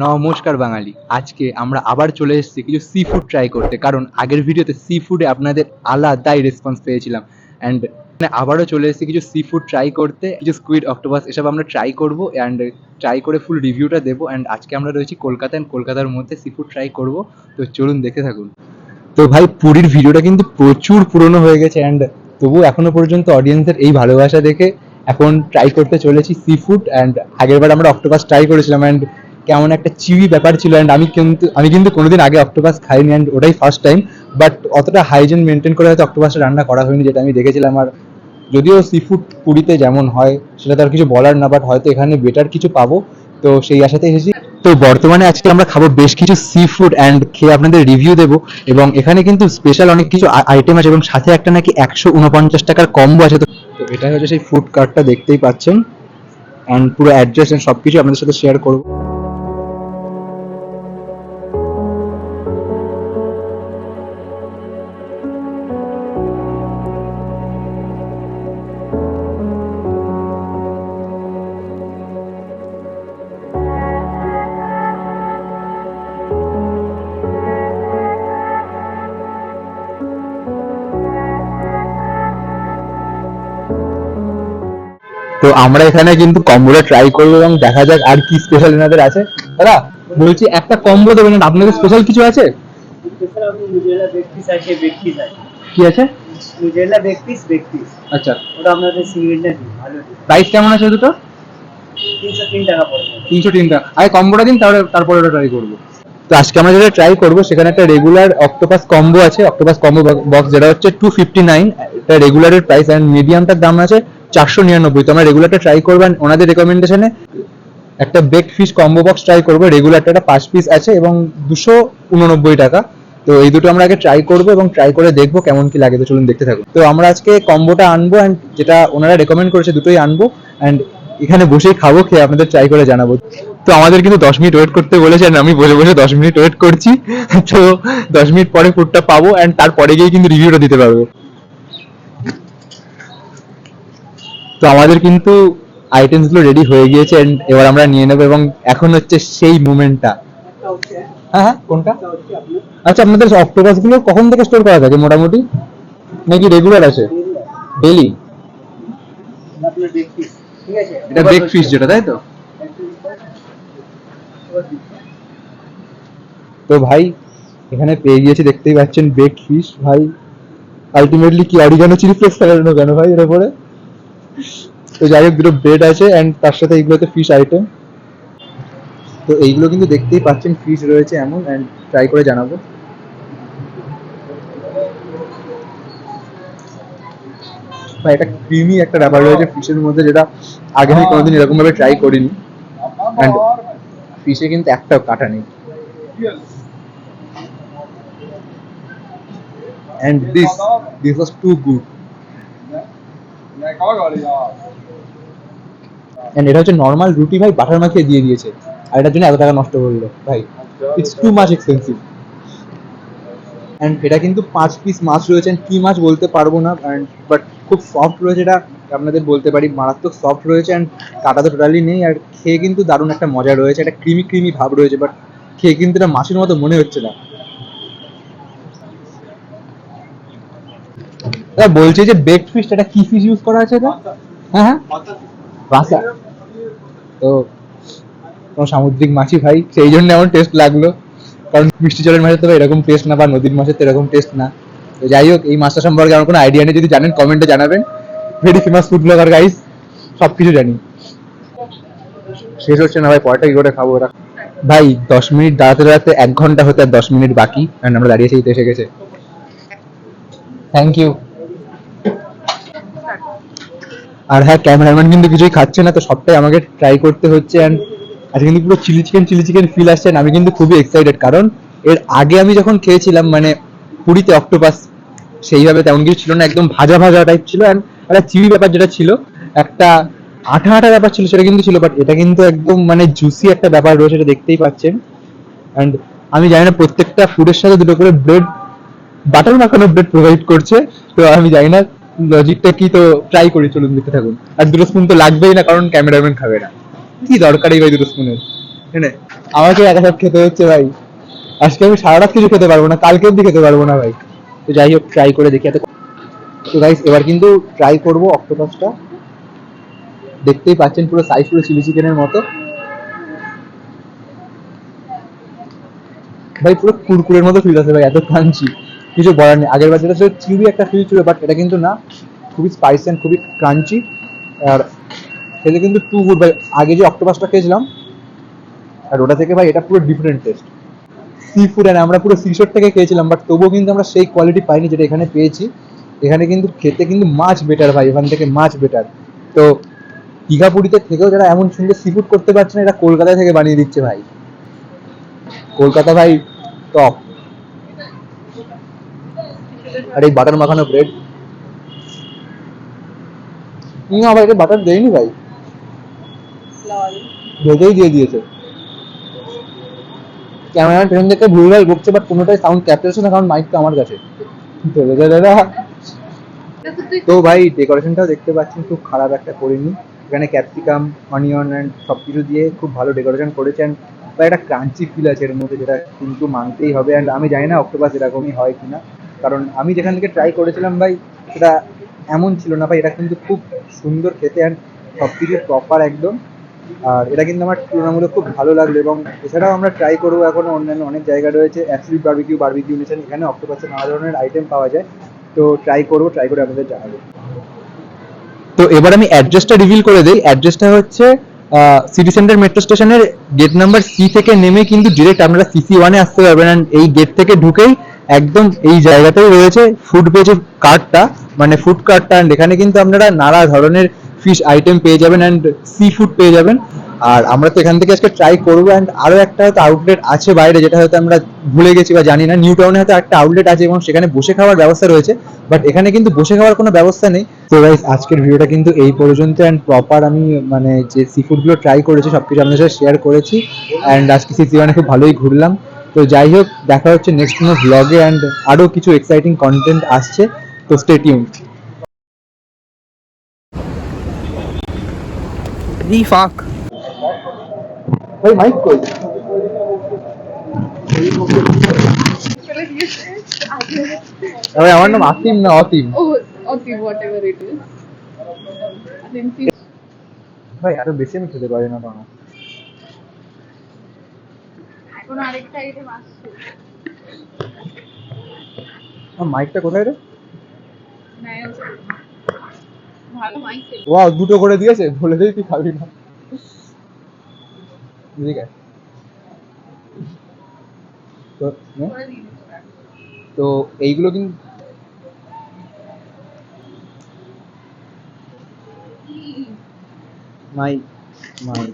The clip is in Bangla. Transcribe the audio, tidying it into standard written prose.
নমস্কার বাঙালি, আজকে আমরা আবার চলে এসেছি কিছু সি ফুড ট্রাই করতে, কারণ আগের ভিডিওতে সি ফুডে আপনাদের আলাদাই রেসপন্স পেয়েছিলাম। অ্যান্ড আবারও চলে এসেছি কিছু সি ফুড ট্রাই করতে, কিছু স্কুইড, অক্টোপাস এসব আমরা ট্রাই করবো অ্যান্ড ট্রাই করে ফুল রিভিউটা দেবো। অ্যান্ড আজকে আমরা রয়েছি কলকাতায়, অ্যান্ড কলকাতার মধ্যে সি ফুড ট্রাই করবো। তো চলুন দেখে থাকুন। তো ভাই, পুরীর ভিডিওটা কিন্তু প্রচুর পুরনো হয়ে গেছে, অ্যান্ড তবু এখনো পর্যন্ত অডিয়েন্সের এই ভালোবাসা দেখে এখন ট্রাই করতে চলেছি সি ফুড। অ্যান্ড আগেরবার আমরা অক্টোপাস ট্রাই করেছিলাম, অ্যান্ড কেমন একটা চিউই ব্যাপার ছিল। অ্যান্ড আমি কিন্তু কোনোদিন আগে অক্টোপাস খাইনি, অ্যান্ড ওটাই ফার্স্ট টাইম। বাট অতটা হাইজিন মেনটেন করে হয়তো অক্টোপাসটা রান্না করা হয়নি, যেটা আমি দেখেছিলাম। আর যদিও সি ফুড পুরীতে যেমন হয় সেটা তো আর কিছু বলার না, বাট হয়তো এখানে বেটার কিছু পাবো, তো সেই আশাতে এসেছি। তো বর্তমানে আজকে আমরা খাবো বেশ কিছু সি ফুড অ্যান্ড খেয়ে আপনাদের রিভিউ দেবো। এবং এখানে কিন্তু স্পেশাল অনেক কিছু আইটেম আছে, এবং সাথে একটা নাকি 149 টাকার কম্বো আছে। তো এটাই হচ্ছে সেই ফুড কার্টটা, দেখতেই পাচ্ছেন। অ্যান্ড পুরো অ্যাড্রেস অ্যান্ড সব কিছু আপনাদের সাথে শেয়ার করবো। তো আমরা এখানে কিন্তু কম্বোটা ট্রাই করবো এবং দেখা যাক আর কি স্পেশাল এনাদের আছে। দাদা বলছি, একটা কম্বো দেবেন, আপনাদের স্পেশাল কিছু আছে? স্পেশাল আপনি মুজেলা বেক পিস আছে, বেক পিস আছে। কি আছে? মুজেলা বেক পিস, বেক পিস। আচ্ছা, ওটা আপনাদের সিঙ্গেলটা দিই, ভালো দিই। প্রাইস কেমন আছে দুটো? 303 টাকা পড়বে। 303 টাকা। আগে কম্বোটা দিন, তারপরে ওটা ট্রাই করবো। তো আজকে আমরা যেটা ট্রাই করবো সেখানে একটা রেগুলার অক্টোপাস কম্বো আছে, অক্টোপাস কম্বো বক্স, যেটা হচ্ছে 259। এটা রেগুলারের প্রাইস, অ্যান্ড মিডিয়ামটার দাম আছে 499। তো আমরা রেগুলারটা ট্রাই করবো, ওনাদের রেকমেন্ডেশনে একটা baked fish combo box try করবো। রেগুলারটা 5 পিস আছে এবং 289 টাকা। তো এই দুটো আমরা আগে ট্রাই করবো এবং ট্রাই করে দেখবো কেমন কি লাগে। তো চলুন দেখতে থাকুন। তো আমরা আজকে কম্বোটা আনবো, অ্যান্ড যেটা ওনারা রেকমেন্ড করেছে দুটোই আনবো, অ্যান্ড এখানে বসেই খাবো, খেয়ে আপনাদের ট্রাই করে জানাবো। তো আমাদের কিন্তু 10 মিনিট ওয়েট করতে বলেছেন, আমি বসে বসে 10 মিনিট ওয়েট করছি। তো 10 মিনিট পরে ফুডটা পাবো, অ্যান্ড তারপরে গিয়ে কিন্তু রিভিউটা দিতে পারবো। তো আমাদের কিন্তু আইটেমস গুলো রেডি হয়ে গিয়েছে, এন্ড এবার আমরা নিয়ে নেবো, এবং এখন হচ্ছে সেই মুভমেন্টটা। হ্যাঁ হ্যাঁ, কোনটা? আচ্ছা, আপনাদের অক্টোপাস গুলো কখন থেকে স্টোর করা থাকে মোটামুটি, নাকি রেগুলার আছে? ডেলি? আপনার বেক পিস, ঠিক আছে? এটা বেক ফিশ যেটা, তাই তো? তো ভাই এখানে পেয়ে গিয়েছি, দেখতেই পাচ্ছেন বেক ফিশ। ভাই আলটিমেটলি কি অরিগানো চিলি ফ্লেক্স ফেলানো কেন ভাই এর উপরে? তো যাই হোক, দুটো ব্রেড আছে, অ্যান্ড তার সাথে এইগুলোতে ফিশ আইটেম। তো এইগুলো কিন্তু দেখতেই পাচ্ছেন ফিশ রয়েছে এমন, অ্যান্ড ট্রাই করে জানাবো। ভাই এটা ক্রিমি একটা ব্যাপার রয়েছে ফিশের মধ্যে, যেটা আগে আমি কোনোদিন এরকম ভাবে ট্রাই করিনি। অ্যান্ড ফিশে কিন্তু একটাও কাটা নেই। And this was too good. And এটা হচ্ছে নর্মাল রুটি ভাই, বাটার মাখিয়ে দিয়ে দিয়েছে, আর এটার জন্য এত টাকা নষ্ট করলো ভাই। It's too much expensive. And এটা কিন্তু 5 পিস মাছ রয়েছে, কি মাছ বলতে পারবো না, অ্যান্ড বাট খুব সফট রয়েছে, এটা আপনাদের বলতে পারি মারাত্মক সফট রয়েছে। অ্যান্ড কাটা তো টোটালি নেই, আর খেয়ে কিন্তু দারুণ একটা মজা রয়েছে, একটা ক্রিমি ক্রিমি ভাব রয়েছে, বাট খেয়ে কিন্তু এটা মাছের মতো মনে হচ্ছে না। বলছি যে বেকড ফিশ, এটা কি ফিশ ইউজ করা আছে এটা? হ্যাঁ হ্যাঁ, বাসা। তো কোনো সামুদ্রিক মাছই ভাই, সেই জন্য এমন টেস্ট লাগলো, কারণ মিষ্টি জলের মাছের তো এরকম টেস্ট না, বা নদীর মাছের তো এরকম টেস্ট না। তো যাই হোক, এই মাছটা সম্পর্কে আমার কোনো আইডিয়া নেই, যদি জানেন কমেন্টে জানাবেন। Very famous food blogger guys, সব কিছু জানি। শেষ হচ্ছে না ভাই, পরটা কি করে খাবো ওরা। ভাই 10 মিনিট দাঁড়াতে দাঁড়াতে 1 ঘন্টা হতে আর 10 মিনিট বাকি, অ্যান্ড আমরা দাঁড়িয়েছি, তো এসে গেছে। Thank you. আর হ্যাঁ, ক্যামেরাম্যান কিন্তু কিছুই খাচ্ছে না, তো সবটাই আমাকে ট্রাই করতে হচ্ছে। অ্যান্ড আজকে কিন্তু পুরো চিলি চিকেন ফিল আসছে, আমি কিন্তু খুবই এক্সাইটেড, কারণ এর আগে আমি যখন খেয়েছিলাম মানে পুরীতে অক্টোপাস, সেইভাবে তেমন কিছু ছিল না, একদম ভাজা ভাজা টাইপ ছিল। অ্যান্ড একটা চিলি ব্যাপার যেটা ছিল, একটা আঠা আঠা ব্যাপার ছিল, সেটা কিন্তু ছিল। বাট এটা কিন্তু একদম মানে জুসি একটা ব্যাপার রয়েছে, এটা দেখতেই পাচ্ছেন। অ্যান্ড আমি জানি না প্রত্যেকটা ফুডের সাথে দুটো করে ব্রেড, বাটার মাখানো ব্রেড প্রোভাইড করছে। তো আমি জানি না লজিকটা কি, তো ট্রাই করি, চলুন দেখতে থাকুন। আর দুটো স্পুন তো লাগবেই না, কারণ ক্যামেরাম্যান খাবে না, কি দরকার এই ভাই দুটো স্পুনের। আমাকে একা সব খেতে হচ্ছে ভাই। আজকে আমি সারা রাত কিছু খেতে পারবো না, কালকে অব্দি খেতে পারবো না ভাই। তো যাই হোক, ট্রাই করে দেখি তো গাইস এবার কিন্তু ট্রাই করবো অক্টোপাসটা। দেখতেই পাচ্ছেন পুরো সাইজ পুরো চিলি চিকেনের মতো ভাই, পুরো কুরকুরের মতো ফিল আছে ভাই, এত ক্রাঞ্চি কিছু বলার নেই। আগের বার যেটা ছিল চিউই একটা ফিল ছিল, বাট এটা কিন্তু না, খুবই স্পাইসি এন্ড খুবই ক্রাঞ্চি। আর খেতে কিন্তু টু গুড ভাই। আগে যে অক্টোপাসটা খেয়েছিলাম আর ওটা থেকে ভাই এটা পুরো ডিফারেন্ট টেস্ট। সি ফুড, আর আমরা পুরো সিশোর থেকে খেয়েছিলাম, বাট তবুও কিন্তু আমরা সেই কোয়ালিটি পাইনি যেটা এখানে পেয়েছি। এখানে কিন্তু খেতে কিন্তু মাছ বেটার ভাই, ওখান থেকে মাছ বেটার। তো দীঘাপুরীতে থেকেও যারা এমন সুন্দর সি ফুড করতে পারছে না, এটা কলকাতা থেকে বানিয়ে দিচ্ছে ভাই। কলকাতা ভাই টপ। আর এই বাটার মাখানো ব্রেড, না ভাই এটা বাটার দেয়নি ভাই, ভেজেই দিয়ে দিয়েছে। ক্যামেরা ট্রেন থেকে ভুলভাল বকছে, বাট কোনোটাই সাউন্ড ক্যাপচার হচ্ছে না, কারণ মাইক তো আমার কাছে। দাদা, তো ভাই ডেকোরেশনটাও দেখতে পাচ্ছেন খুব খারাপ একটা করিনি। এখানে ক্যাপসিকাম, অনিয়ন অ্যান্ড সব কিছু দিয়ে খুব ভালো ডেকোরেশন করেছেন। বা একটা ক্রাঞ্চি ফিল আছে এর মধ্যে, যেটা কিন্তু মানতেই হবে। অ্যান্ড আমি জানি না অক্টোপাস এরকমই হয় কিনা, কারণ আমি যেখান থেকে ট্রাই করেছিলাম ভাই সেটা এমন ছিল না ভাই। এটা কিন্তু খুব সুন্দর খেতে, অ্যান্ড সব কিছু প্রপার একদম। আর এটা কিন্তু আমার তুলনামূলক খুব ভালো লাগলো। এবং এছাড়াও আমরা ট্রাই করবো, এখনো অন্যান্য অনেক জায়গা রয়েছে, অ্যাবসলিউট বারবিকিউ, বারবিকিউ নেশন, এখানে অক্টোপাসের নানা ধরনের আইটেম পাওয়া যায়। তো ট্রাই করবো, ট্রাই করে আপনাদের জানাবো। তো এবার আমি অ্যাড্রেসটা রিভিল করে দিই। অ্যাড্রেসটা হচ্ছে সিটি সেন্টার মেট্রো স্টেশনের গেট নাম্বার সি থেকে নেমে কিন্তু ডিরেক্ট আপনারা সিসি ওয়ানে আসতে পারবেন। অ্যান্ড এই গেট থেকে ঢুকেই একদম এই জায়গাতেই রয়েছে ফুড পেজের কার্টটা, মানে ফুড কার্টটা। অ্যান্ড এখানে কিন্তু আপনারা নানা ধরনের ফিশ আইটেম পেয়ে যাবেন অ্যান্ড সি ফুড পেয়ে যাবেন। আর আমরা তো এখান থেকে আজকে ট্রাই করবো। অ্যান্ড আরো একটা হয়তো আউটলেট আছে বাইরে, যেটা হয়তো আমরা ভুলে গেছি বা জানি না। নিউ টাউনে হয়তো একটা আউটলেট আছে এবং সেখানে বসে খাওয়ার ব্যবস্থা রয়েছে, বাট এখানে কিন্তু বসে খাওয়ার কোনো ব্যবস্থা নেই। তো গাইস আজকের ভিডিওটা কিন্তু এই পর্যন্ত। অ্যান্ড প্রপার আমি মানে যে সি ফুডগুলো ট্রাই করেছি সবকিছু আপনাদের সাথে শেয়ার করেছি। অ্যান্ড আজকে সিসি ওয়ানে খুব ভালোই ঘুরলাম। তো যাই হোক, দেখা হচ্ছে নেক্সট কোনো ব্লগে, অ্যান্ড আরো কিছু এক্সাইটিং কন্টেন্ট আসছে। তো স্টে টিউনড। The fuck? ভাই মাইক কই? চলে গিয়েছে আগে। ভাই আমার নাম আসিম না অসীম। Oh, okay, whatever it is. Then see. ভাই আরো বেশি আমি খেতে পারি না বাবা। এখন আরেকটা আইটেম আসছে। মাইকটা কোথায় রে? নাই ভালো মাইক সেট। ওয়াও, দুটো করে দিয়েছে, বলে দেই তুই খাবি না। ঠিক আছে। তো করে দিন। তো এইগুলো কিন্তু মাই মাই